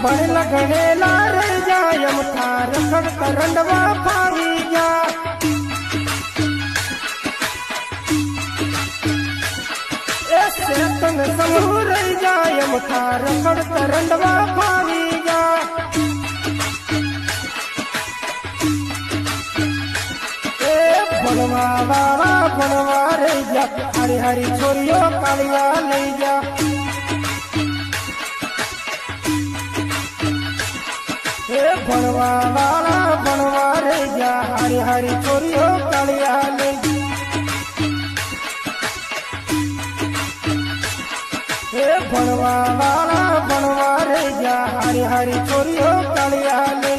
ભણેલા ગણેલા રહી જાય અમથા રખડ કરંડવા ફાવી જા તન સમૂહ રહી જાય અમથા રખડ કરંડવા ફાવી જા ભણવા વાળા ભણવા રહી જા હારી હારી છોરીઓ કાળિયા લઈ જા ભણવા વાળા ભણવા રહી જા હારી હારી છોરીઓ કાળિયા લઈ ભણવા વાળા ભણવા રહી જા હારી હારી છોરીઓ કાળિયા લઈ